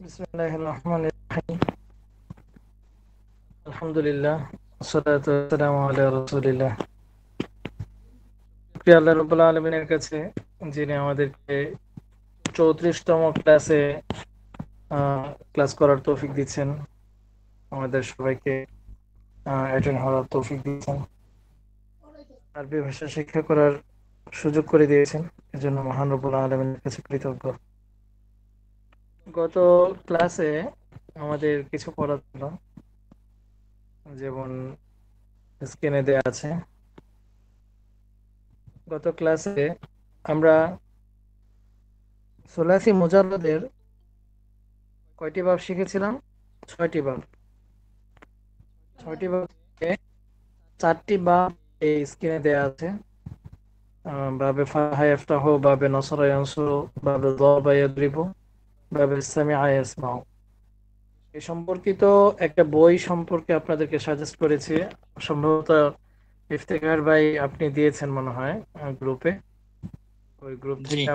বিসমিল্লাহির রহমানির রহিম। আলহামদুলিল্লাহ, ওয়াসসালাতু ওয়াসসালামু আলা রাসূলিল্লাহ। শুকরিয়া আল্লাহ রাব্বুল আলামিনের কাছে, যিনি আমাদেরকে 34তম ক্লাসে ক্লাস করার তৌফিক দিচ্ছেন, আমাদের সবাইকে অ্যাটেন্ড হওয়ার তৌফিক দিচ্ছেন, আরবি ভাষা শিক্ষা করার সুযোগ করে দিয়েছেন। এজন্য মহান রব্বুল আলামিনের কাছে কৃতজ্ঞ। গত ক্লাসে আমাদের কিছু পড়া ছিল, যেমন স্ক্রিনে দেয়া আছে। গত ক্লাসে আমরা সুলাসি মুজাররদের কয়টি বাব শিখেছিলাম? 6টি বাব। 6টি বাব থেকে 4টি বাব এই স্ক্রিনে দেয়া আছে। বাবে ফাহা ইফতাহু, বাবে নসরা ইয়ানসুরু, বাবে দারাবা ইয়াদরিবু, বাবে সামিআ ইয়াসমাউ। এই সম্পর্কিত একটা বই সম্পর্কে আপনাদেরকে সাজেস্ট করেছি। সম্ভবত ইফতেখার ভাই আপনি দিয়েছেন মনে হয় গ্রুপে। ওই গ্রুপ জি। থেকে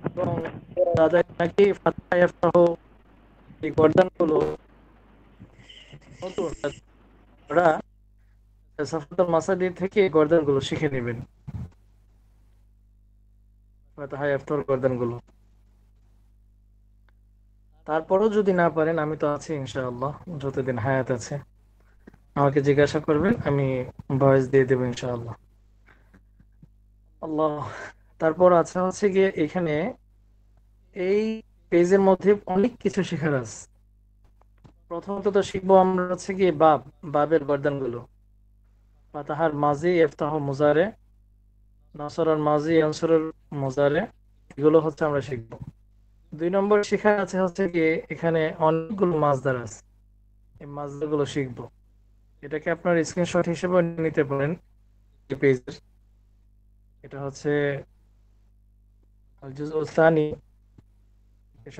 এবং তাদের নাকি ফাতহা ইফতাহু এই গর্দানগুলো নতুন, ওরা সাফাতুল মাসাদি থেকে এই গর্দানগুলো শিখে নেবেন, ফাতহা ইফতাহর গর্দানগুলো। তারপরও যদি না পারেন, আমি তো আছি ইনশাআল্লাহ, যতদিন হায়াত আছে আমাকে জিজ্ঞাসা করবেন, আমি ভয়েস দিয়ে দেবো ইনশাআল্লাহ। আল্লাহ। তারপর আছে হচ্ছে গিয়ে এখানে এই পেজের মধ্যে অনেক কিছু শেখার আছে। প্রথমত তো শিখবো আমরা হচ্ছে গিয়ে বাবের গর্দানগুলো। ফাতাহার মাজি, ইফতাহ মুজারে, নাসরার মাজি, আনসরের মুজারে, এগুলো হচ্ছে আমরা শিখবো। 2 নম্বর শেখা আছে হচ্ছে গিয়ে এখানে অনেকগুলো মাজদার আছে, এই মাজদারগুলো শিখবো। এটাকে আপনার স্ক্রিনশট হিসেবে নিতে পারেন এই পেজের। এটা হচ্ছে আল জুজউস সানি,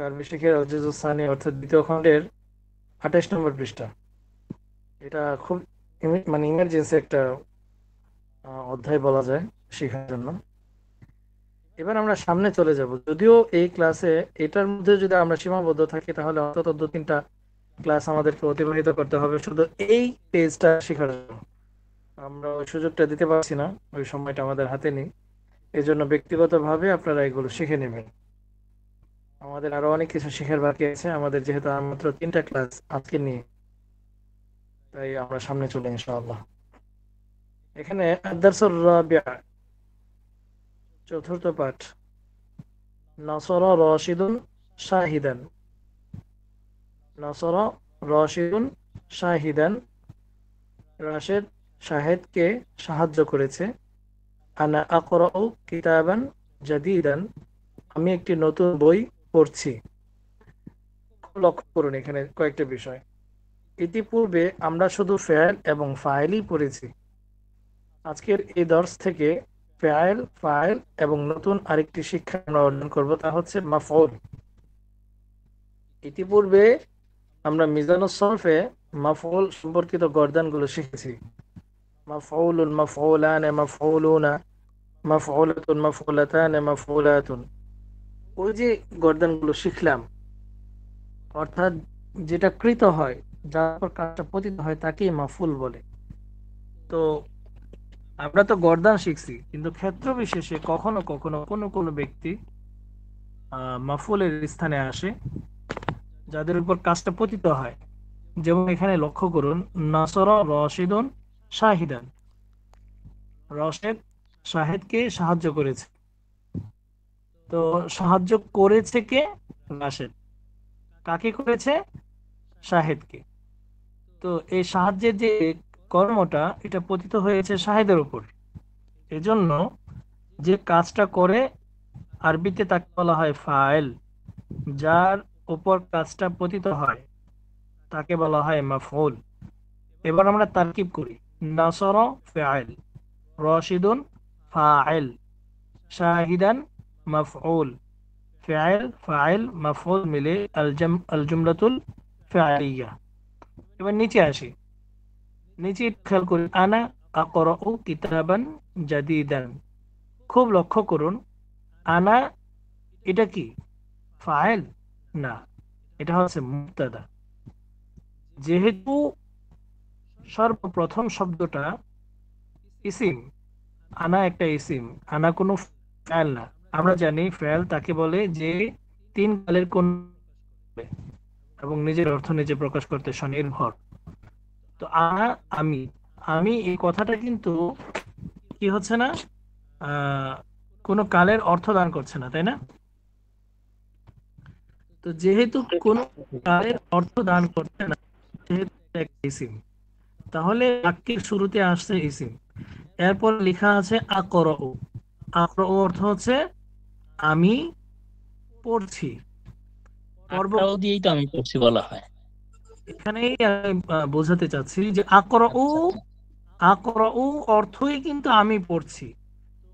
আরবি শিখের আল জুজউস সানি অর্থাৎ দ্বিতীয় খণ্ডের 28 নম্বর পৃষ্ঠা। এটা খুব মানে ইমার্জেন্সি একটা অধ্যায় বলা যায় শেখার জন্য। এবার আমরা সামনে চলে যাব। যদিও এই ক্লাসে এটার মধ্যে যদি আমরা সীমাবদ্ধ থাকি, তাহলে অন্তত 2-3টা ক্লাস আমাদেরকে অতিবাহিত করতে হবে শুধু এই পেজটা শেখার জন্য। আমরা ওই সুযোগটা দিতে পারছি না, ওই সময়টা আমাদের হাতে নেই। এই জন্য ব্যক্তিগতভাবে আপনারা এগুলো শিখে নেবেন। আমাদের আরো অনেক কিছু শেখার বাকি আছে আমাদের, যেহেতু আর মাত্র 3টা ক্লাস আজকে নিয়ে, তাই আমরা সামনে চলে ইনশাআল্লাহ। এখানে আদ-দারসুর রাবিআ, চতুর্থ পাঠ, নাসরা রাশিদুন শাহিদান। নাসরা রাশিদুন শাহিদান, রাশেদ শাহেদকে সাহায্য করেছে। আনা আকরাউ কিতাবান জাদিদান, আমি একটি নতুন বই পড়ছি। খুব লক্ষ্য করুন এখানে কয়েকটা বিষয়। ইতিপূর্বে আমরা শুধু ফেয়েল এবং ফাইলই পড়েছি। আজকের এই দর্স থেকে ফেয়েল, ফাইল এবং নতুন আরেকটি শিক্ষা আমরা অর্জন করব, তা হচ্ছে মাফউল। ইতিপূর্বে আমরা মিজানুস সরফে মাফউল সম্পর্কিত গর্দানগুলো শিখেছি। মাফউলুন, মাফউলান, মাফউলুনা, মাফউলাতুন, মাফউলাতান, মাফউলাতুন। ওই যে গর্দানগুলো শিখলাম, অর্থাৎ যেটা কৃত হয়, যার উপর কাজটা পতিত হয়, তাকেই মাফউল বলে। তো আমরা তো গর্দান শিখছি, কিন্তু ক্ষেত্র বিশেষে কখনো কখনো কোনো কোনো ব্যক্তি মাফউলের স্থানে আসে, যাদের উপর কাজটা পতিত হয়। যেমন এখানে লক্ষ্য করুন, নাসরা রাশিদুন শাহিদান, রশেদ শাহেদকে সাহায্য করেছে। তো সাহায্য করেছে কে? রাশেদ। কাকে করেছে? শাহেদকে। তো এই সাহায্যের যে কর্মটা, এটা পতিত হয়েছে শাহেদের উপর। এজন্য যে কাজটা করে আরবিতে তাকে বলা হয় ফাইল। যার উপর কাজটা পতিত হয় তাকে বলা হয় মাফউল। এবার আমরা তারকিব করি। নাসরা ফাইল, রাশিদুন ফাইল, শাহিদান মাফউল। ফাইল ফাইল মাফউল মিলে আল জুমলাতুল ফাইলিয়া। এবার নিচে আসি। নিচে খেয়াল করি, আনা আকরাউ কিতাবান জাদিদান, খুব লক্ষ্য করুন, আনা এটা কি ফাইল? না, এটা হচ্ছে মুবতাদা। যেহেতু সর্বপ্রথম শব্দটা ইসিম, আনা একটা ইসিম, আনা কোনো ফাইল না। আমরা জানি ফাইল তাকে বলে যে তিন কালের কোন এবং নিজের অর্থ নিজে প্রকাশ করতে স্বনির্ভর। তো আনা, আমি, আমি এই কথাটা কিন্তু কি হচ্ছে না, কোনো কালের অর্থ দান করছে না, তাই না? তো যেহেতু কোনো কালের অর্থ দান করছে না, যেহেতু একটা ইসিম, তাহলে বাক্যের শুরুতে আসছে ইসিম, এরপর লেখা আছে আকরাউ। আকরাউ অর্থ হচ্ছে আমি পড়ছি। পর্ব আকরাও দিয়েই তো আমি পড়ছি বলা হয়। এখানেই আমি বোঝাতে চাচ্ছি যে আকরাউ, আচ্ছা আচ্ছা। আকরাউ অর্থই কিন্তু আমি পড়ছি।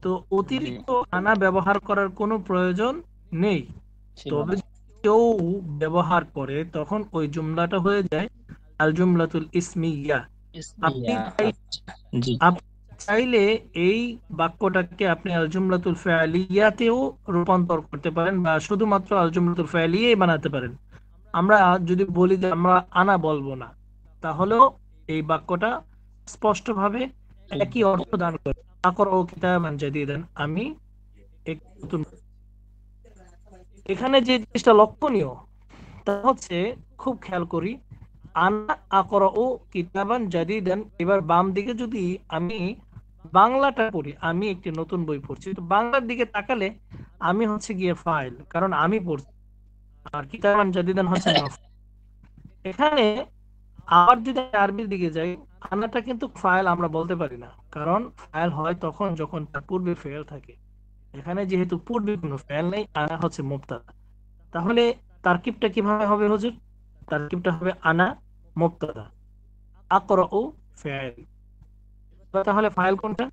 তো জি, অতিরিক্ত আনা ব্যবহার করার কোনো প্রয়োজন নেই। ছিল তবে না। যদি কেউ ব্যবহার করে তখন ওই জুমলাটা হয়ে যায় আল জুমলাতুল ইসমিয়া। আপনি ইসমিয়া, চাই, আচ্ছা। জি। আপনি চাইলে এই বাক্যটাকে আপনি আল জুমলাতুল ফাইলিয়াতেও রূপান্তর করতে পারেন বা শুধুমাত্র আল জুমলাতুল ফাইলিয়াই বানাতে পারেন। আমরা যদি বলি যে আমরা আনা বলবো না, তাহলেও এই বাক্যটা স্পষ্টভাবে ঠিক একই আছে। অর্থ দান করে। আকর ও কিতাবান জাদীদান, আমি এক নতুন। এখানে যে জিনিসটা লক্ষণীয় তা হচ্ছে, খুব খেয়াল করি, আনা আকরাউ কিতাবান জাদীদান, এবার বাম দিকে যদি আমি বাংলাটা পড়ি, আমি একটি নতুন বই পড়ছি, তো বাংলার দিকে তাকালে আমি হচ্ছে গিয়ে ফাইল, কারণ আমি পড়ছি, আর কিতাবান জাদীদান হচ্ছে মাফ। এখানে আবার যদি আরবির দিকে যাই, আনাটা কিন্তু ফাইল আমরা বলতে পারি না, কারণ ফাইল হয় তখন যখন তার পূর্বে ফেল থাকে। এখানে যেহেতু পূর্বে কোনো ফেল নেই, আনা হচ্ছে মুবতাদা। তাহলে তারকিবটা কিভাবে হবে হুজুর? তারকিবটা হবে আনা মুবতাদা, আকরাউ ফাইল। তাহলে ফাইল কোনটা?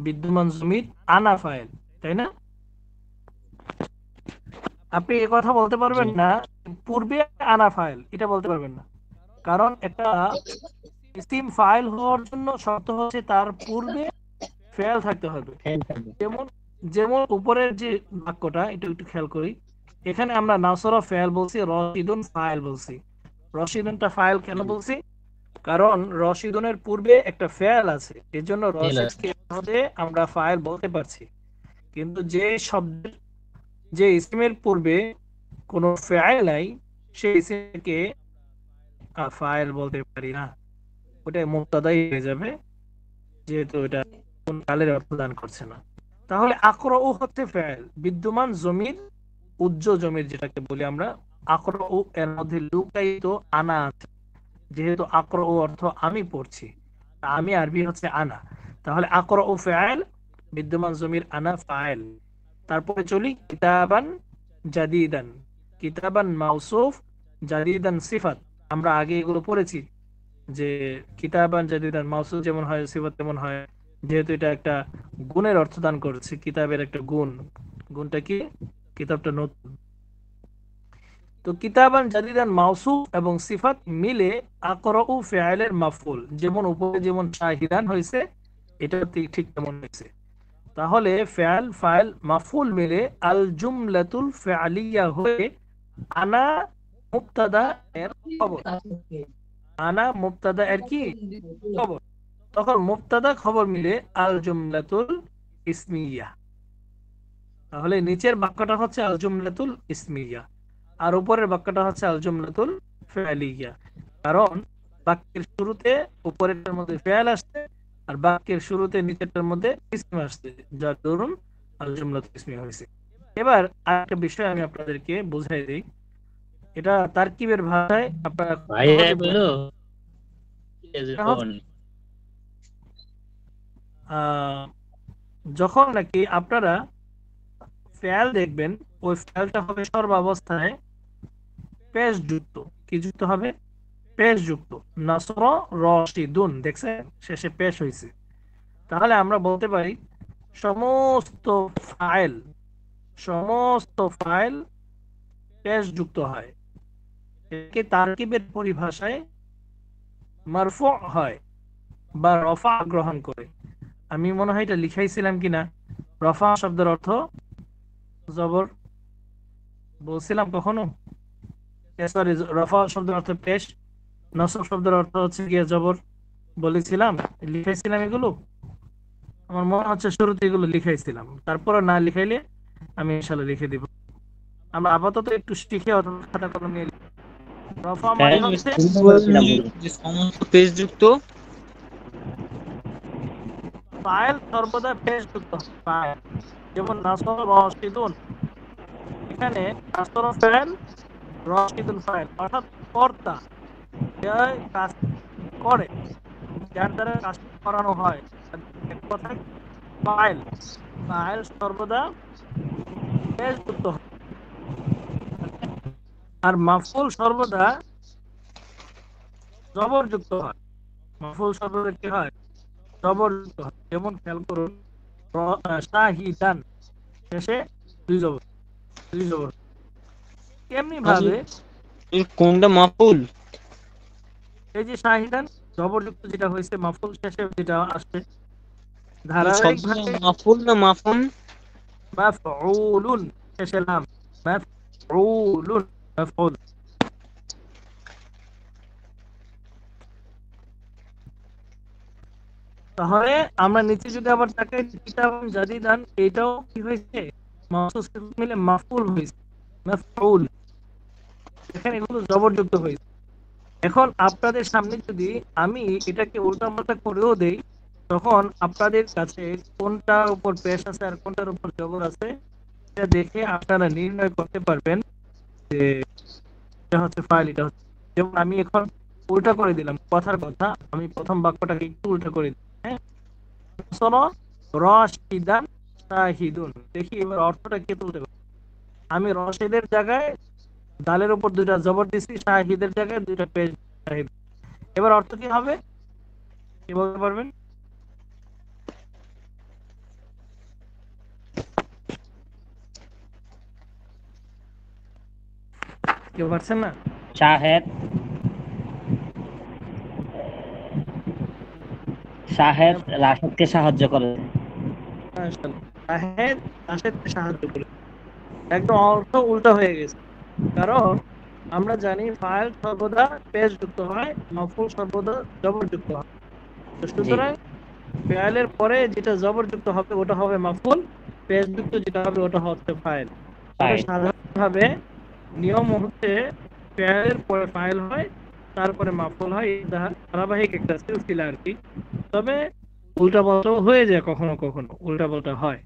বিদ্যমান জমির আনা ফাইল, তাই না? আপনি এ কথা বলতে জি। পারবেন না পূর্বে আনা ফাইল, এটা বলতে পারবেন না, কারণ একটা ইসিম ফাইল হওয়ার জন্য শর্ত হচ্ছে তার পূর্বে ফেল থাকতে হবে। ফেল থাকবে। যেমন যেমন উপরের যে বাক্যটা, এটা একটু খেয়াল করি, এখানে আমরা নাসরা ফেল বলছি, রশিদুন ফাইল বলছি। রশিদুনটা ফাইল কেন জি। বলছি? কারণ রশিদুনের পূর্বে একটা ফেল আছে, এর জন্য ফেল আছে। রশিদকে হতে আমরা ফাইল বলতে পারছি। কিন্তু যে শব্দের, যে ইসমের পূর্বে কোনো ফেল নাই, সেই ইসমকে ফাইল বলতে পারি না, ওটা মুবতাদাই হয়ে যাবে, যেহেতু এটা কোন কালের অর্থ দান করছে না। তাহলে আকরাউ হচ্ছে ফেল, বিদ্যমান জমির, উজ্জ জমির যেটাকে বলি আমরা। আকরাউ এর মধ্যে লুকায়িত আনা আছে, যেহেতু আকরাউ অর্থ আমি পড়ছি, আমি আরবি হচ্ছে আনা, তাহলে আকরাউ ফাইল, বিদ্যমান জমির আনা ফাইল। তারপরে চলি কিতাবান জাদিদান। কিতাবান মাউসুফ, জাদিদান সিফাত। আমরা আগে এগুলো পড়েছি যে কিতাবান জাদিদান মাউসুফ যেমন হয়, সিফাত তেমন হয়, যেহেতু এটা একটা গুণের অর্থ দান করছে, কিতাবের একটা গুণ। গুণটা কি? কিতাবটা নতুন। তো কিতাবান জাদিদান মাউসুফ এবং সিফাত মিলে আকরাউ ফিআলের মাফউল, যেমন উপরে যেমন শাহিদান হয়েছে, এটা ঠিক তেমন হয়েছে। তাহলে ফিআল ফাইল মাফউল মিলে আল জুমলাতুল ফিআলিয়া হয়ে আনা মুবতাদা এর খবর। আনা মুবতাদা এর কি খবর? তখন মুবতাদা খবর মিলে আল জুমলাতুল ইসমিয়া। তাহলে নিচের বাক্যটা হচ্ছে আল জুমলাতুল ইসমিয়া, আর উপরের বাক্যটা হচ্ছে আল জুমলাতুল ফিআলিয়া। কারণ বাক্যের শুরুতে উপরেরটার মধ্যে ফেল আসছে, আর বাক্যের শুরুতে নিচেরটার মধ্যে ইসম আসছে, যার দরুন আল জুমলাতুল ইসমিয়া হয়েছে। এবার আরেকটা বিষয় আমি আপনাদেরকে বুঝাই দিই, এটা তারকিবের ভাষায় আপনারা ভাইরা সহজে বলো এটা হচ্ছে, যখন নাকি আপনারা ফেল দেখবেন, ওই ফেলটা হবে সর্বাবস্থায় পেশ যুক্ত। কি যুক্ত হবে? পেশ যুক্ত। নাসর রশিদুন, দেখছেন শেষে পেশ হয়েছে। তাহলে আমরা বলতে পারি সমস্ত ফাইল, সমস্ত ফাইল পেশ যুক্ত হয়। একে তারকিবের পরিভাষায় মারফু হয় বা রফা গ্রহণ করে। আমি মনে হয় এটা লিখাইছিলাম কিনা, রফা শব্দের অর্থ জবর, বলছিলাম কখনো? সরি, রফা শব্দের অর্থ পেশ, নসব শব্দের অর্থ হচ্ছে গিয়ে জবর, বলেছিলাম, লিখাইছিলাম এগুলো। আমার মনে হচ্ছে শুরুতে এগুলো লিখাইছিলাম, তারপরে না লিখাইলে আমি ইনশাআল্লাহ লিখে দিব। আমরা আপাতত একটু শিখে অথবা খাতা কলম নিয়ে লিখি। রফা মানে হচ্ছে যে সমস্ত পেজ যুক্ত ফাইল সর্বদা পেশ যুক্ত হয়। ফাইল যেমন নাসর রাশিদুন, এখানে নাসর ফাইল রাশিদুন ফাইল, অর্থাৎ কর্তা, যে কাজ করে, যার দ্বারা কাজ করানো হয়, এক কথায় ফাইল। ফাইল সর্বদা পেশ যুক্ত হয়, আর মাফউল সর্বদা জবরযুক্ত হয়। মাফউল সর্বদা কি হয়? জবরযুক্ত হয়। যেমন খেয়াল করুন, শাহিদান শেষে দুই জবর, দুই জবর। এমনি ভাবে কোনটা মাফুল? এই যে শাহিদান জবরযুক্ত যেটা হয়েছে, মাফউল শেষে যেটা আসছে, ধারাবাহিক ভাবে মাফুল না মাফুন? মাফউলুন শেষে লাম, মাফউলুন, মাফউল। তাহলে আমরা নিচে যদি আবার তাকাই, কিতাবুন জাদিদান, এটাও কি হয়েছে? মাফউল মিলে মাফউল হয়েছে, মাফউল। এখানে এগুলো জবরযুক্ত হয়েছে। এখন আপনাদের সামনে যদি আমি এটাকে উল্টাপাল্টা করেও দেই, তখন আপনাদের কাছে কোনটার উপর পেশ আছে আর কোনটার উপর জবর আছে এটা দেখে আপনারা নির্ণয় করতে পারবেন যে এটা হচ্ছে ফাইল, এটা হচ্ছে। যেমন আমি এখন উল্টা করে দিলাম কথার কথা, আমি প্রথম বাক্যটাকে একটু উল্টা করে দিলাম। হ্যাঁ, শোনো, রশিদান শাহিদুন, দেখি এবার অর্থটা কে তুলতে পারে। আমি রশিদের জায়গায় দালের উপর দুইটা জবর দিছি, শাহিদের জায়গায় দুইটা পেশ শাহিদ। এবার অর্থ কি হবে কি বলতে পারবেন? কেউ পারছেন না? শাহেদ, শাহেদ রাশেদকে সাহায্য করে। শাহেদ রাশেদকে সাহায্য করে, একদম অর্থ উল্টা হয়ে গেছে। কারণ আমরা জানি ফাইল সর্বদা পেশ যুক্ত হয়, মাফউল সর্বদা জবর যুক্ত হয়। তো সুতরাং ফাইলের পরে যেটা জবর যুক্ত হবে ওটা হবে মাফউল, পেশ যুক্ত যেটা হবে ওটা হচ্ছে ফাইল। তবে সাধারণভাবে নিয়ম হচ্ছে ফাইলের পরে ফাইল হয়, তারপরে মাফউল হয়, ধারাবাহিক একটা সিলসিলা আর কি। তবে উল্টাপাল্টা হয়ে যায়, কখনো কখনো উল্টাপাল্টা হয়।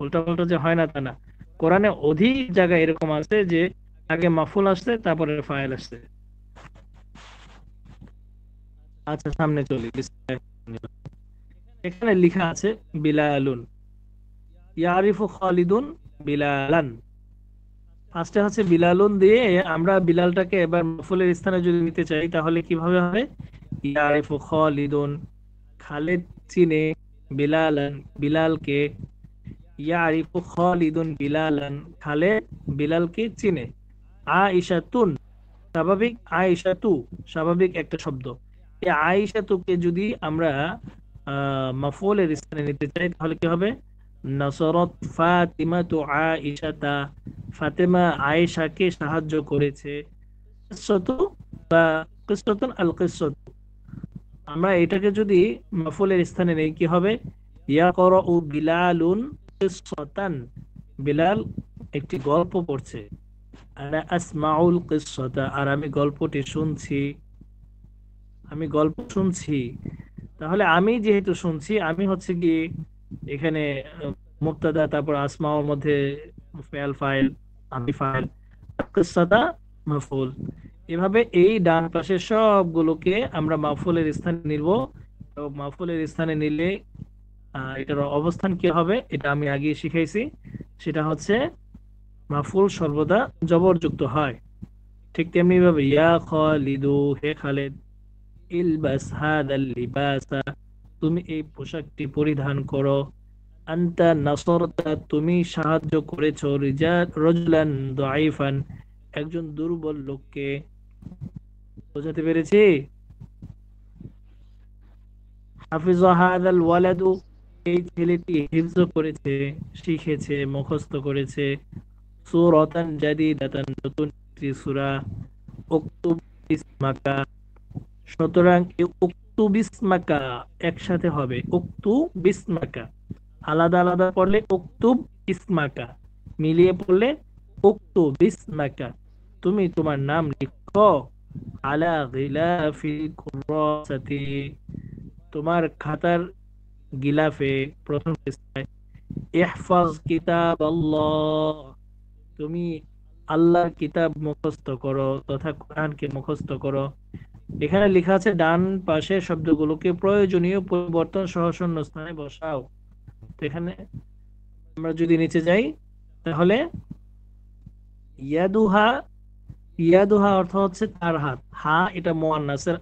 উল্টাপাল্টা যে হয় না তা না, কোরআনে অধিক জায়গায় এরকম আছে যে আগে মাফুল আসছে তারপরে ফাইল আসছে। আচ্ছা, সামনে চলি। এখানে লেখা আছে বিলালুন, ইয়ারিফু খালিদুন বিলালান। ফার্স্টে হচ্ছে বিলালুন দিয়ে আমরা বিলালটাকে এবার মাফুলের স্থানে যদি নিতে চাই তাহলে কিভাবে হবে? ইয়ারিফু খালিদুন, খালিদ চিনে বিলালান, বিলালকে। ইয়ারিফু খালিদুন বিলালান, খালিদ বিলালকে চিনে। আয়েশাতুন, স্বাভাবিক, আয়েশাতু স্বাভাবিক একটা শব্দ। এই আয়েশাতুকে যদি আমরা মাফউলের স্থানে নিতে চাই তাহলে কি হবে? নাসরাত ফাতিমাতু আয়েশাতা, ফাতেমা আয়েশাকে সাহায্য করেছে। কিসসাতু বা কিসসাতুন আল কিসসাতু, আমরা এটাকে যদি মাফউলের স্থানে নেই কি হবে? ইয়াকরাউ বিলালুন কিসসাতান, বিলাল একটি গল্প পড়ছে। আনা আসমাউল কিসসাতা, আর আমি গল্পটি শুনছি, আমি গল্প শুনছি। তাহলে আমি যেহেতু শুনছি, আমি হচ্ছে কি এখানে মুবতাদা, তারপর আসমাউর মধ্যে ফেল ফাইল, আমি ফাইল, কিসসাতা মাফউল। এভাবে এই ডান পাশে সবগুলোকে আমরা মাফউলের স্থানে নিব। তো মাফউলের স্থানে নিলে এটার অবস্থান কি হবে এটা আমি আগে শিখাইছি, সেটা হচ্ছে মাফউল সর্বদা জবরযুক্ত হয়। ঠিক তেমনি ভাবে ইয়া খালিদু, হে খালিদ, ইলবাস হাদাল লিবাসা, তুমি এই পোশাকটি পরিধান করো। আনতা নাসরতা, তুমি সাহায্য করেছো রাজুলান দাঈফান, একজন দুর্বল লোককে। বোঝাতে পেরেছি? হাফিজা হাদাল ওয়ালাদু, এই ছেলেটি হিফজ করেছে, শিখেছে, মুখস্থ করেছে সূরাতান জাদীদাতান, নতুন একটি সূরা। উকতুব ইসমাকা, সুতরাং এই উকতুব ইসমাকা একসাথে হবে। উকতুব ইসমাকা, আলাদা আলাদা পড়লে উকতুব ইসমাকা, মিলিয়ে পড়লে উকতুব ইসমাকা, তুমি তোমার নাম লিখো। আলা গিলাফিল কুরাসাতি, তোমার খাতার গিলাফে, প্রথম পৃষ্ঠায়। ইহফাজ কিতাব আল্লাহ, তুমি আল্লাহর কিতাব মুখস্থ করো তথা কোরআনকে মুখস্থ করো। এখানে লেখা আছে ডান পাশে শব্দগুলোকে প্রয়োজনীয় পরিবর্তন সহ শূন্য স্থানে বসাও। তো এখানে আমরা যদি নিচে যাই তাহলে ইয়াদুহা, ইয়াদুহা অর্থ হচ্ছে তার হাত। হা এটা মুয়ান্নাসের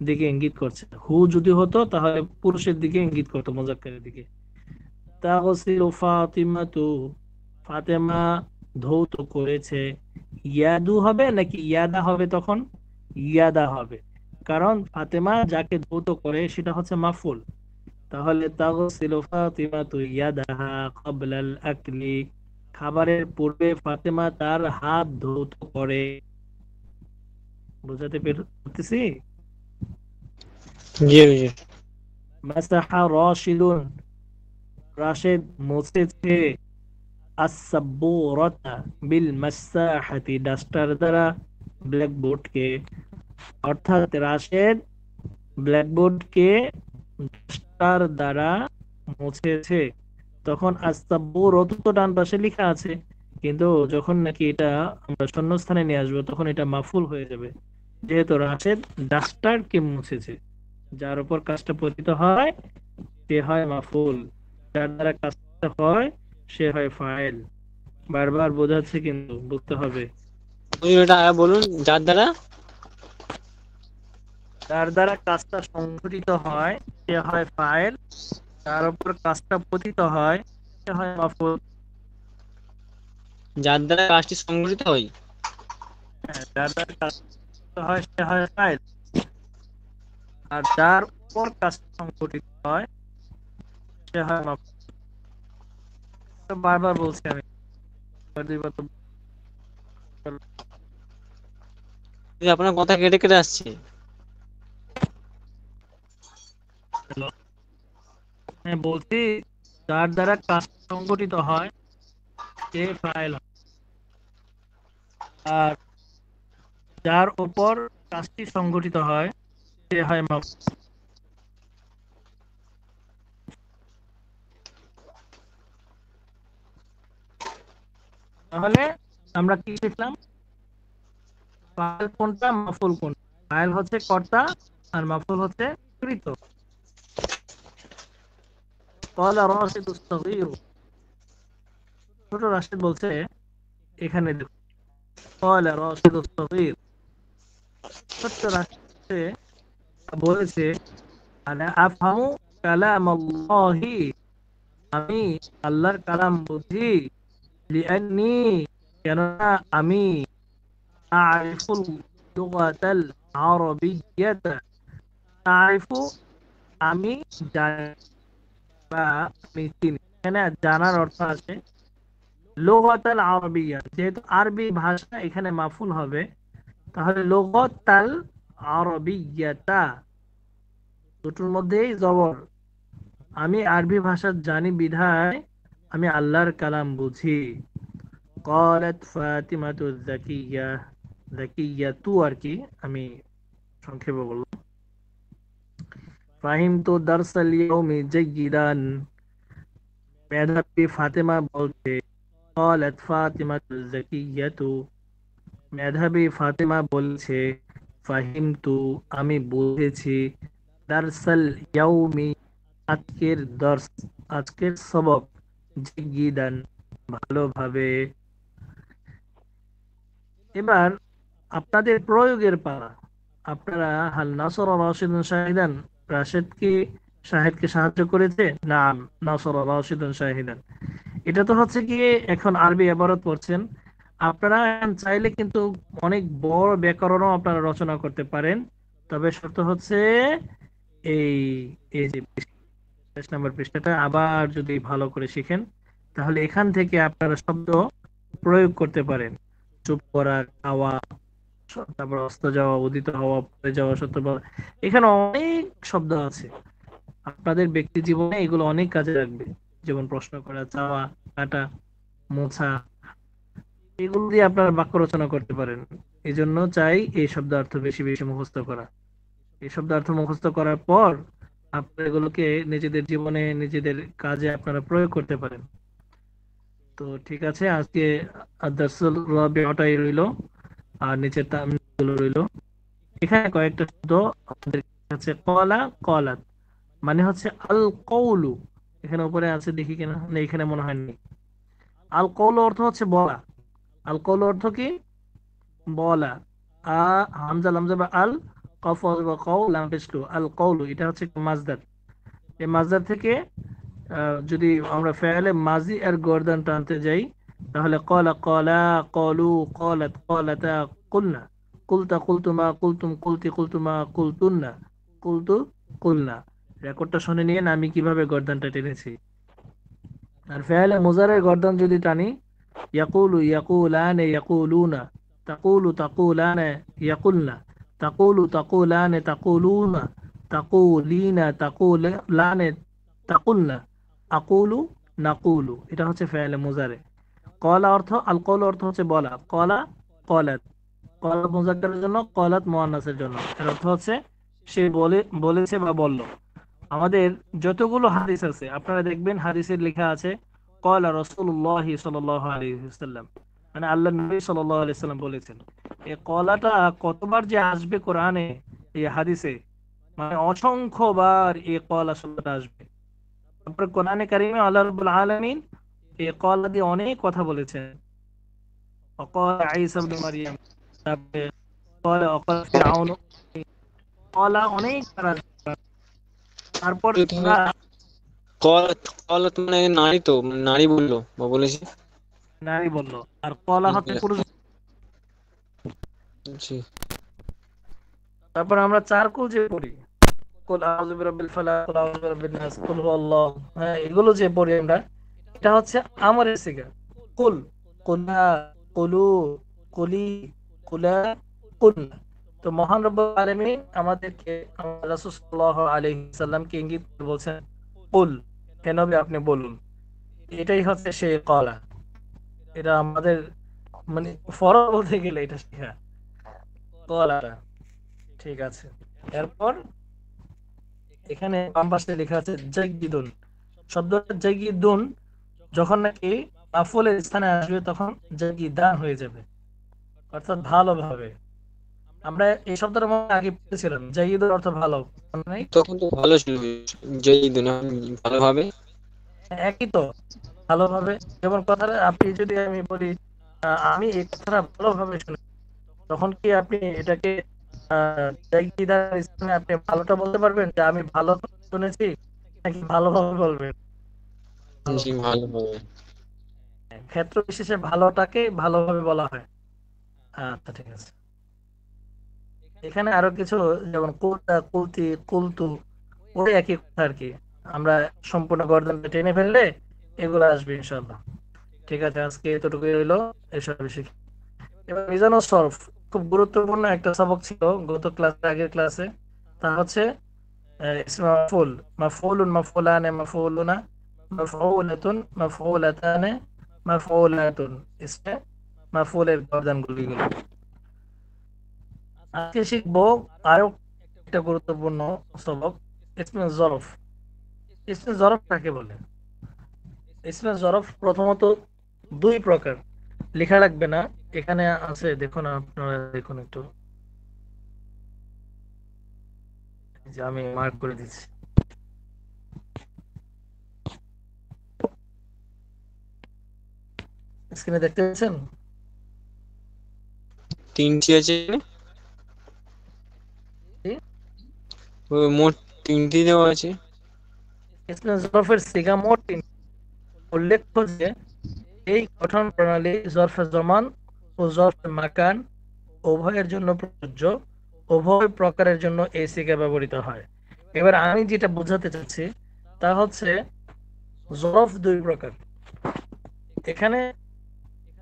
দিকে ইঙ্গিত করছে, হু যদি হতো তাহলে পুরুষের দিকে ইঙ্গিত করতো, মুজাক্কারের দিকে। তাগসিলু ফাতিমাতু, ফাতেমা ধৌত করেছে। ইয়াদু হবে নাকি ইয়াদা হবে? তখন ইয়াদা হবে, কারণ ফাতেমা যাকে ধৌত করে সেটা হচ্ছে মাফুল। তাহলে তাগসিলু ফাতিমাতু ইয়াদাহা ক্বাবলাল আকলি, খাবারের পূর্বে ফাতেমা তার হাত ধৌত করে। বুঝাতে পারতেছি? জি হুজুর। মাসাহা রাশিদুন, রাশেদ মুছেছে। আস-সাব্বুরাতা বিল মাসাহাতি, ডাস্টার দ্বারা ব্ল্যাকবোর্ডকে, অর্থাৎ রাশেদ ব্ল্যাকবোর্ডকে ডাস্টার দ্বারা মুছেছে। তখন আস-সাব্বুরাতু তো ডান পাশে লেখা আছে, কিন্তু যখন নাকি এটা আমরা শূন্যস্থানে নিয়ে আসবো তখন এটা মাফুল হয়ে যাবে, যেহেতু রাশেদ ডাস্টারকে মুছেছে। যার উপর কাজটা পতিত হয় সে হয় মাফুল, যার দ্বারা কাজটা হয় সে হয় ফাইল। বারবার বোঝাচ্ছে কিন্তু বুঝতে হবে। হুজুর এটা আয়া বলুন, যার দ্বারা। যার দ্বারা কাজটা সংঘটিত হয় সে হয় ফাইল, যার উপর কাজটা পতিত হয় সে হয় মাফুল। যার দ্বারা কাজটি সংঘটিত হয়। হ্যাঁ, যার দ্বারা কাজটা হয় সে হয় ফাইল, আর যার উপর কাজটা সংঘটিত হয় সে হয় মাফুল। তো বারবার বলছি আমি, দুইবার তো হুজুর, আপনার কথা কেটে কেটে আসছে। হলো। হ্যাঁ বলছি, যার দ্বারা কাজ সংঘটিত হয় সে ফাইল হয়, আর যার উপর কাজটি সংঘটিত হয় সে হয় মাফউল। তাহলে আমরা কি শিখলাম? ফাইল কোনটা, মাফউল কোনটা? ফাইল হচ্ছে কর্তা আর মাফউল হচ্ছে কৃত। ক্বালা রাশিদুস সাগীর, ছোট রাশিদ বলছে, এখানে দেখো ক্বালা রাশিদুস সাগীর, ছোট্ট রাশিদ বলেছে, আনা আফহামু কালাম আল্লাহি, আমি আল্লাহর কালাম বুঝি। লিআন্নি, কেননা আমি আরিফুল লুগাতাল আরবিয়্যাতা, আরিফু আমি জানি বা আমি চিনি। এখানে জানার অর্থ আছে লুগাতাল আরবিয়্যা, যেহেতু আরবি ভাষা এখানে মাফুল হবে, তাহলে লুগাতাল আরবিয়্যাতা, দুটোর মধ্যেই জবর। আমি আরবি ভাষা জানি বিধায় আমি আল্লাহর কালাম বুঝি। قالت ফাতিমাতু যাকিয়া, যাকিয়াতু আর কি, আমি সংক্ষেপে বললাম। ফাহিমতু দারসাল ইয়াউমি জাইয়িদান, মেধাবী ফাতেমা বলছে। قالت ফাতিমাতু যাকিয়াতু, মেধাবী ফাতেমা বলছে। ফাহিমতু, আমি বুঝেছি। দারসাল ইয়াউমি, আজকের দর্স, আজকের সবক। জাইয়িদান, ভালোভাবে। এবার আপনাদের প্রয়োগের পালা। আপনারা হাল নাসর রাশিদুন শাহিদান, রাশেদ কি শাহেদকে সাহায্য করেছে? নাম নাসর রাশিদুন শাহিদান, এটা তো হচ্ছে কি এখন আরবি ইবারত পড়ছেন। আপনারা চাইলে কিন্তু অনেক বড় ব্যাকরণও আপনারা রচনা করতে পারেন, তবে শর্ত হচ্ছে এই এই যে 22 নম্বর পৃষ্ঠাটা আবার যদি ভালো করে শিখেন, তাহলে এখান থেকে আপনারা শব্দ প্রয়োগ করতে পারেন। চুপ করা, খাওয়া, তারপর অস্ত যাওয়া, উদিত হওয়া, পড়ে যাওয়া, সত্য বলা। এখানে অনেক শব্দ আছে, আপনাদের ব্যক্তি জীবনে এগুলো অনেক কাজে লাগবে। যেমন প্রশ্ন করা, চাওয়া, কাটা, মোছা, এগুলো দিয়ে আপনারা বাক্য রচনা করতে পারেন। এই জন্য চাই এই শব্দার্থ বেশি বেশি মুখস্থ করা। এই শব্দার্থ মুখস্থ করার পর আপনারা এগুলোকে নিজেদের জীবনে, নিজেদের কাজে আপনারা প্রয়োগ করতে পারেন। তো ঠিক আছে, আজকে আদার্সুল রাবিউটাই রইলো, আর নিচের তামগুলো রইলো। এখানে কয়েকটা শব্দ আমাদের কাছে, কলা, কলাত, মানে হচ্ছে আল কৌলু। এখানে উপরে আছে দেখি কিনা, না এখানে মনে হয় নেই। আল কৌলু অর্থ হচ্ছে বলা। আল কৌলু অর্থ কি? বলা। হামজা লামজা বা আল, কফ বা কও, লাম পেশ লু, আল কৌলু, এটা হচ্ছে মাজদার। এই মাজদার থেকে যদি আমরা ফেলে মাজি আর গর্দান টানতে যাই, তাহলে কলা কলা, কলু কলাত, কলাতা কুলনা, কুলতা কুলতুমা, কুলতুম কুলতি, কুলতুমা কুলতুন্না, কুলতু কুলনা। রেকর্ডটা শুনে নিয়ে আমি কিভাবে গর্দানটা টেনেছি। আর ফেলে মুজারের গর্দান যদি টানি, ইয়াকুলু ইয়াকুলানে ইয়াকুলুনা, তাকুলু তাকুলানে ইয়াকুলনা, তাকুলু তাকুলানে তাকুলুনা, তাকুলিনা তাকুলানে তাকুলনা, আকুলু নাকুলু। এটা হচ্ছে ফেলে মুজারে। কলা অর্থ, আল কল অর্থ হচ্ছে বলা। কলা, কলাত, কলা মুজাক্কারের জন্য, কলাত মুয়ান্নাসের জন্য। এর অর্থ হচ্ছে সে বলেছে বা বলল। আমাদের যতগুলো হাদিস আছে আপনারা দেখবেন হাদিসের লেখা আছে কলা রাসূলুল্লাহ সাল্লাল্লাহু আলাইহি ওয়াসাল্লাম, মানে আল্লাহ নবী সাল্লাল্লাহু আলাইহি ওয়াসাল্লাম বলেছেন। এই কলাটা কতবার যে আসবে কোরআনে, এই হাদিসে, মানে অসংখ্য বার এই কলা শব্দটা আসবে। তারপর কোরআনে কারিমে আল্লাহ রাব্বুল আলামিন এই কলা দিয়ে অনেক কথা বলেছেন। وقال عيسى ابن مريم, তারপরে وقال فرعون, কলা অনেক বার আসবে। তারপর কলাত, কলাত মানে নারী, তো নারী বললো বা বলেছে। নারী বলল, আর কলা হচ্ছে পুরুষ। জি। তারপর আমরা চার কুল যে পড়ি, কুল আউযু বিরাব্বিল ফালাক, কুল আউযু বিরাব্বিন নাস, কুল হুয়াল্লাহ, হ্যাঁ এগুলো যে পড়ি আমরা, এটা হচ্ছে আমরের সিগা। কুল, কুলা, কুলু, কুলি, কুলা, কুলনা। তো মহান রব্বুল আলামিন আমাদেরকে, আমাদের রাসূল সাল্লাল্লাহু আলাইহি সাল্লামকে ইঙ্গিত করে বলছেন কুল, হে নবী আপনি বলুন। এটাই হচ্ছে সেই কলা। এটা আমাদের মানে ফরজ বলতে গেলে এটা শেখা, কলাটা। ঠিক আছে, এরপর এখানে বাম পাশে লেখা আছে জাইয়িদুন। শব্দটা জাইয়িদুন যখন নাকি মাফউলের স্থানে আসবে তখন জাইয়িদান হয়ে যাবে, অর্থাৎ ভালোভাবে। আমরা এই শব্দটা মনে আগে পড়েছিলাম, জাইয়িদুর অর্থ ভালো, মনে নাই? তখন তো ভালো ছিল, যেই দিন ভালোভাবে। একই তো, ভালোভাবে। যেমন কথাটা আপনি যদি আমি বলি আমি এই কথাটা ভালোভাবে শুনি, তখন কি আপনি এটাকে জাইয়িদার স্থানে আপনি ভালোটা বলতে পারবেন যে আমি ভালো শুনেছি, নাকি ভালোভাবে বলবেন? জি, ভালোভাবে। ভালোভাবে। ক্ষেত্র বিশেষে ভালোটাকে ভালোভাবে বলা হয়। আচ্ছা ঠিক আছে। এখানে আরো কিছু, যেমন কুলতা, কুলতি, কুলতু, ওই একই কথা আর কি। আমরা সম্পূর্ণ গর্দনটা টেনে ফেললে এগুলো আসবে ইনশাআল্লাহ। ঠিক আছে, আজকে এতটুকুই রইলো এসব বিষয়। এবার মিজান ও সরফ, খুব গুরুত্বপূর্ণ একটা সবক ছিল গত ক্লাসে, আগের ক্লাসে। তা হচ্ছে ইসমে মাফউল, মাফউলুন, মাফউলানে, মাফউলুনা, মাফউলাতুন, মাফউলাতানে, মাফউলাতুন, ইসমে মাফউলের গর্দানগুলো। আজকে শিখবো আরো একটা গুরুত্বপূর্ণ সবক, ইসমে জরফ। ইসমে জরফ কাকে বলে? ইসমে জরফ প্রথমত দুই প্রকার, লেখা লাগবে না, এখানে আছে দেখুন, আপনারা দেখুন একটু, যে আমি মার্ক করে দিচ্ছি। স্ক্রিনে দেখতে পাচ্ছেন? তিনটি আছে এখানে? জি? মোট তিনটি দেওয়া আছে। ইসমে জরফের সিগা মোট তিন। উল্লেখ্য যে এই গঠন প্রণালী জরফে জমান ও জরফে মাকান উভয়ের জন্য প্রযোজ্য। উভয় প্রকারের জন্য এই সিগা ব্যবহৃত হয়। এবার আমি যেটা বোঝাতে চাচ্ছি, তা হচ্ছে জরফ দুই প্রকার।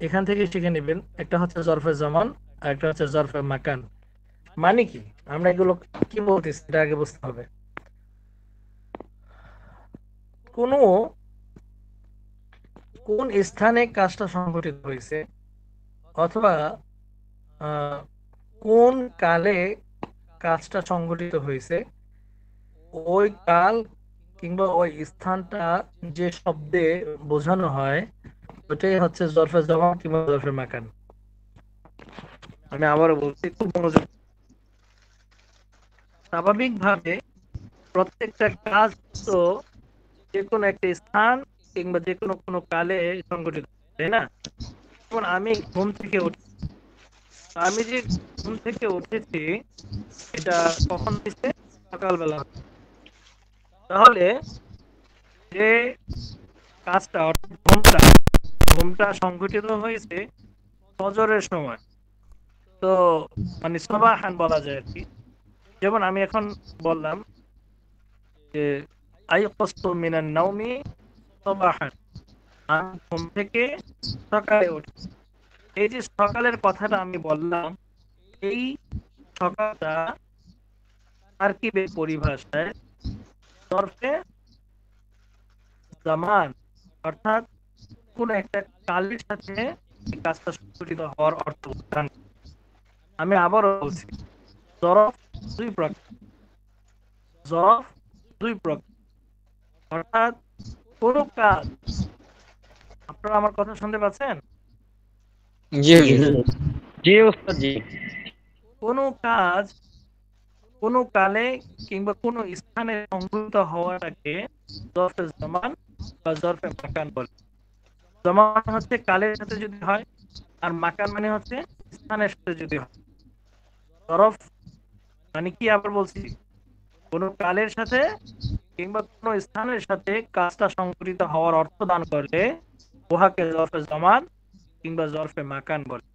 এখান থেকে শিখে নেবেন, একটা হচ্ছে জরফে জামান আর একটা হচ্ছে জরফে মাকান। মানে কি, আমরা এগুলো কি বলতেছি এটা আগে বুঝতে হবে। কোন স্থানে কাজটা সংঘটিত হয়েছে, অথবা কোন কালে কাজটা সংঘটিত হয়েছে, ওই কাল কিংবা ওই স্থানটা যে শব্দে বোঝানো হয় ওটাই হচ্ছে জরফে জামান কিংবা জরফে মাকান। আমি আবারও বলছি, খুব মনোযোগ। স্বাভাবিকভাবে প্রত্যেকটা কাজ তো যে কোনো একটা স্থান কিংবা যে কোনো কালে সংঘটিত, তাই না? যেমন আমি ঘুম থেকে উঠি, আমি যে ঘুম থেকে উঠেছি এটা কখন হয়েছে? সকালবেলা। তাহলে যে কাজটা অর্থাৎ ঘুমটা সংঘটিত হয়েছে ফজরের সময়, তো মানে সবাহান বলা যায় আর কি। যেমন আমি এখন বললাম যে আইকাস্তু মিনান নাওমি সবাহান, আমি ঘুম থেকে সকালে উঠি। এই যে সকালের কথাটা আমি বললাম, এই সকালটা তারকিবের পরিভাষায় জরফে জামান, অর্থাৎ কোন একটা কালের সাথে এই কাজটা সংঘটিত হওয়ার অর্থ প্রদান। আমি আবারও বলছি, জরফ দুই প্রকার। জরফ দুই প্রকার, অর্থাৎ কোন কাজ, আপনারা আমার কথা শুনতে পাচ্ছেন? জি জি হুজুর। হুজুর। জি উস্তাদ জি। কোন কাজ কোন কালে কিংবা কোন স্থানে সংঘটিত হওয়াটাকে জরফে জামান বা জরফে মাকান বলে। জামান হচ্ছে কালের সাথে যদি হয়, আর মাকান মানে হচ্ছে স্থানের সাথে যদি হয়। জরফ মানে কি, আবার বলছি, কোন কালের সাথে কিংবা কোন স্থানের সাথে কাজটা সংঘটিত হওয়ার অর্থ দান করলে উহাকে জরফে জামান কিংবা জরফে মাকান বলে।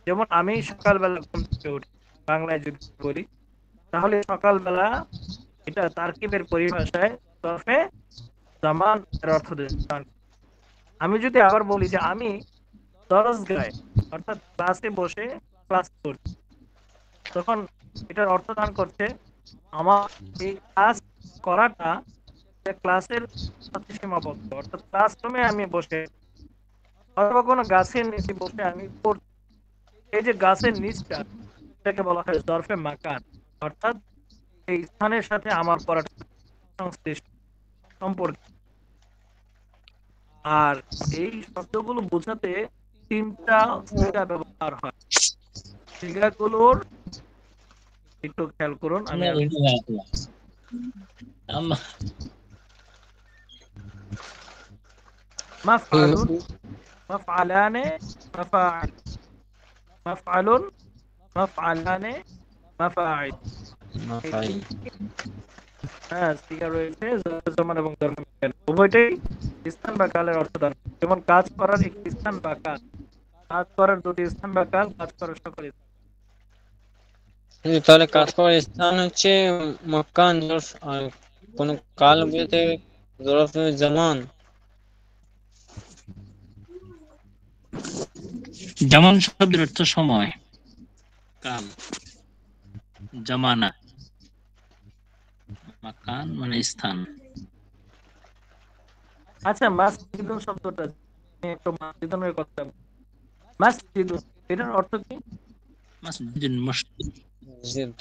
যেমন আমি সকালবেলা ঘুম থেকে উঠি, বাংলায় যদি বলি তাহলে সকালবেলা, এটা তারকিবের পরিভাষায় জরফে জামান এর অর্থ দান। আমি যদি আবার বলি যে আমি দরজগায় অর্থাৎ ক্লাসে বসে ক্লাস করছি, তখন এটার অর্থ দান করছে আমার এই ক্লাস করাটা ক্লাসের সাথে সীমাবদ্ধ, অর্থাৎ ক্লাসরুমে আমি বসে অথবা কোনো গাছের নিচে বসে আমি পড়ছি। এই যে গাছের নিচটা, এটাকে বলা হয় জরফে মাকান, অর্থাৎ এই স্থানের সাথে আমার পড়াটা সংশ্লিষ্ট সম্পর্ক। আর এই শব্দগুলো বোঝাতে তিনটা সিগা ব্যবহার হয়। সিগাগুলোর একটু খেয়াল করুন, আমি আগে মাফআলুন, মাফআলানে, মাফাআল, মাফআলুন, মাফআলানে, মাফাআইল। এই তিনটি সিগা রয়েছে, জরফে জামান এবং জরফে মাকান। উভয়টাই স্থান বা কালের অর্থ দান। যেমন কাজ করার একটি স্থান বা কাল, কাজ করার দুটি স্থান বা কাল, কাজ করার সকল স্থান। তাহলে কাজ করার স্থান হচ্ছে মক্কান, আর কোন কাল বলতে জরফে জামান। জামান শব্দের অর্থ সময়, কাল, জামানা, মাকান মানে স্থান। আচ্ছা, মাসজিদুন শব্দটা, একটু মাসজিদুনের কথা, মাসজিদুন এটার অর্থ কি? মসজিদ, মসজিদ, মসজিদ।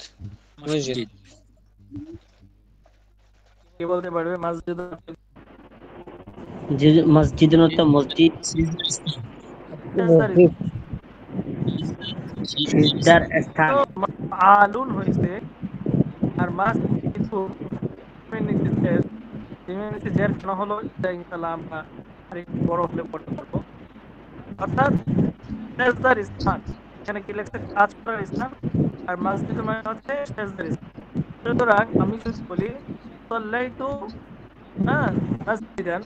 মসজিদ। কে বলতে পারবে মাসজিদুন? যে মসজিদের অর্থ মসজিদ, সিজদার সিজদার স্থান। মাফআলুন হইছে, আর মাসজিদুন নিচে জের, নিচে জের কেন হলো এটা ইনশাআল্লাহ আমরা আরেকটু বড় হলে পড়তে পারবো। অর্থাৎ সেজদার স্থান, এখানে কি লেখছে? কাজ করার স্থান। আর মসজিদ মানে হচ্ছে সেজদার স্থান। সুতরাং আমি যদি বলি সাল্লাইতু মসজিদান,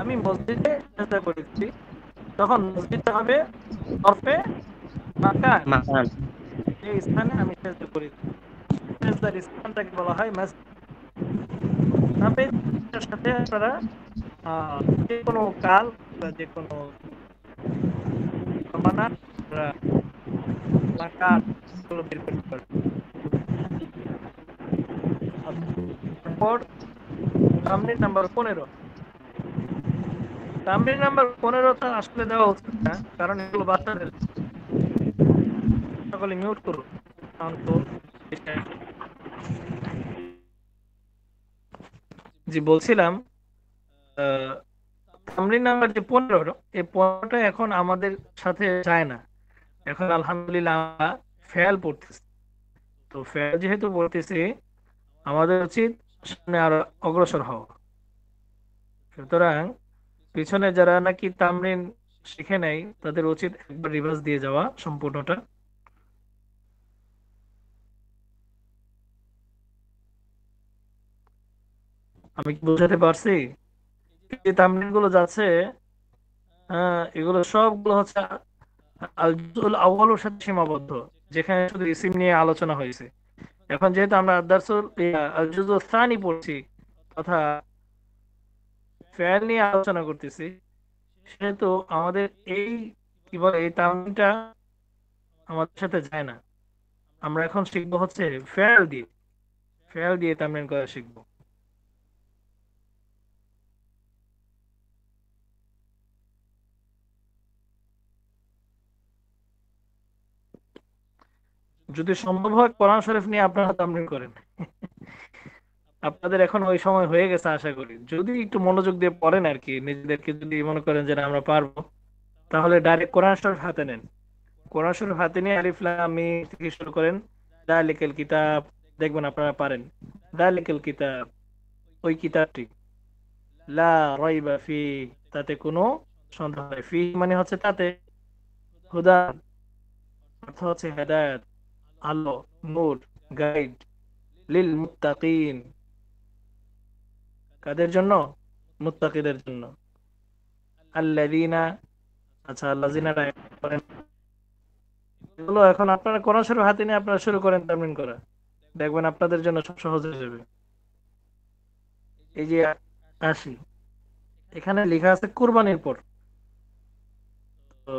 আমি মসজিদে সেজদা করেছি, তখন মসজিদটা হবে জরফে মাকান, মাকান। এই স্থানে আমি সেজদা করেছি। সেজদার স্থানটাকে বলা হয় মসজিদ। তামরিনের সাথে আপনারা যে কোনো কাল বা যে কোনো জমানা আপনারা মাকান গুলো বের করতে পারবেন। তারপর তামরিন নাম্বার 15। তামরিন নাম্বার 15টা আসলে দেওয়া উচিত না, কারণ এগুলো বাচ্চাদের। সকলে মিউট করুন। শান্ত। জি বলছিলাম, তামরিন নাম্বার যে 15, এই 15টা এখন আমাদের সাথে যায় না। এখন আলহামদুলিল্লাহ আমরা ফেল পড়তেছি। তো ফেল যেহেতু পড়তেছি, আমাদের উচিত সামনে আরো অগ্রসর হওয়া। সুতরাং পিছনে যারা নাকি তামরিন শিখে নেয় তাদের উচিত একবার রিভার্স দিয়ে যাওয়া সম্পূর্ণটা। আমি কি বোঝাতে পারছি? এই যে তামরিন গুলো যাচ্ছে, হ্যাঁ, এগুলো সবগুলো হচ্ছে আল জুজুল আউয়ালের সাথে সীমাবদ্ধ, যেখানে শুধু ইসিম নিয়ে আলোচনা হয়েছে। এখন যেহেতু আমরা আল জুজুল সানি পড়ছি, তথা ফেল নিয়ে আলোচনা করতেছি, সেহেতু আমাদের এই কি বলে এই তামরিনটা আমাদের সাথে যায় না। আমরা এখন শিখবো হচ্ছে ফেল দিয়ে, ফেল দিয়ে তামরিন করা শিখবো। যদি সম্ভব হয় কোরআন শরীফ নিয়ে আপনারা তামরিন করেন। আপনাদের এখন ওই সময় হয়ে গেছে আশা করি, যদি একটু মনোযোগ দিয়ে পড়েন আর কি, নিজেদেরকে যদি মনে করেন যে না, আমরা পারবো, তাহলে ডাইরেক্ট কোরআন শরীফ হাতে নেন। কোরআন শরীফ হাতে নিয়ে আলিফ লাম মিম থেকে শুরু করেন। দালিকাল কিতাব, দেখবেন আপনারা পারেন। দালিকাল কিতাব, ওই কিতাবটি, লা রাইবা ফি, তাতে কোনো সন্দেহ নাই। ফি মানে হচ্ছে তাতে, হুদান অর্থ হচ্ছে হেদায়েত, আলো, নূর, গাইড, লিল মুত্তাকিন, কাদের জন্য? মুত্তাকিদের জন্য। আল্লাযীনা, আচ্ছা আল্লাযীনা করেন এগুলো। এখন আপনারা কোরআন শরীফ হাতে নিয়ে আপনারা শুরু করেন তামরিন করা, দেখবেন আপনাদের জন্য সব সহজ হয়ে যাবে। এই যে আসি, এখানে লেখা আছে কুরবানির পর। তো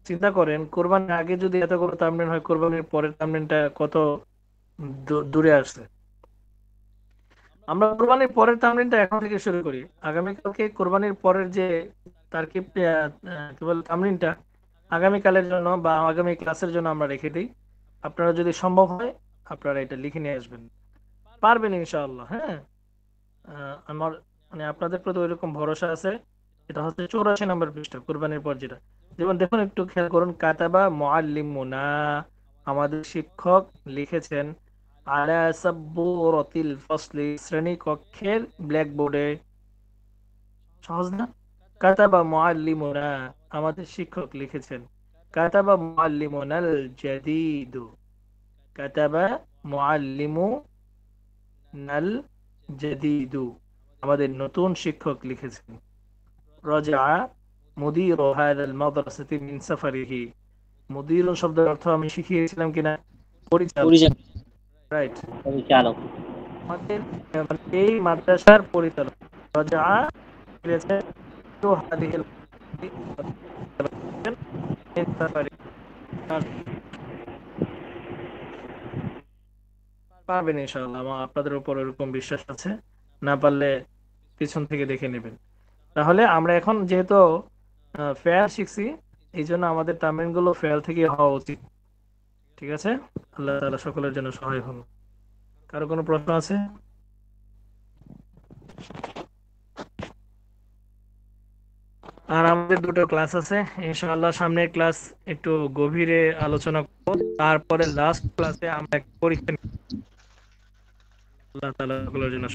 চিন্তা করেন, কোরবানির আগে যদি এতগুলো তামরিন হয়, কোরবানির পরের তামরিনটা কত দূরে আসছে। আমরা কোরবানির পরের তামরিনটা এখন থেকে শুরু করি। আগামীকালকে কোরবানির পরের যে তারকিব, কি বলে তামরিনটা, আগামীকালের জন্য বা আগামী ক্লাসের জন্য আমরা রেখে দিই। আপনারা যদি সম্ভব হয় আপনারা এটা লিখে নিয়ে আসবেন, পারবেন ইনশাআল্লাহ। হ্যাঁ, আমার মানে আপনাদের প্রতি ওইরকম ভরসা আছে। এটা হচ্ছে 84 নম্বর পৃষ্ঠা, কুরবানির পর যেটা। যেমন দেখুন, একটু খেয়াল করুন, কাতাবা মুআল্লিমুনা, আমাদের শিক্ষক লিখেছেন, আলা সাব্বুরাতিল ফাসলি, শ্রেণী কক্ষের ব্ল্যাকবোর্ডে। সহজ না? কাতাবা মুআল্লিমুনা, আমাদের শিক্ষক লিখেছেন। কাতাবা মুআল্লিমুনাল জাদীদু, কাতাবা মুআল্লিমুনাল জাদীদু, আমাদের নতুন শিক্ষক লিখেছেন। রাজা মুদিরু হাযাল মাদ্রাসাতি মিন সাফারিহি, মুদির শব্দের অর্থ আমি শিখিয়েছিলাম কিনা? পরিচালক। রাইট, পরিচালক। আমাদের এই মাদ্রাসার পরিচালক। রাজা ফিরেছে তো হাদিহিল মিন সাফারিহি, পারবেন ইনশাআল্লাহ। আমার আপনাদের উপর এরকম বিশ্বাস আছে। না পারলে পিছন থেকে দেখে নেবেন। তাহলে আমরা এখন যেহেতু ফেয়ার শিখছি, এই জন্য আমাদের তামিল গুলো ফেয়ার থেকে হওয়া উচিত। ঠিক আছে? আল্লাহ তাআলা সকলের জন্য সহায় হন। কারো কোনো প্রশ্ন আছে? আর আমাদের দুটো ক্লাস আছে ইনশাআল্লাহ, সামনের ক্লাস একটু গভীরে আলোচনা করব, তারপরে লাস্ট ক্লাসে আমরা একটা পরীক্ষা নিব। আল্লাহ তাআলা সকলের জন্য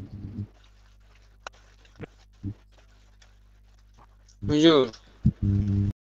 হুজুর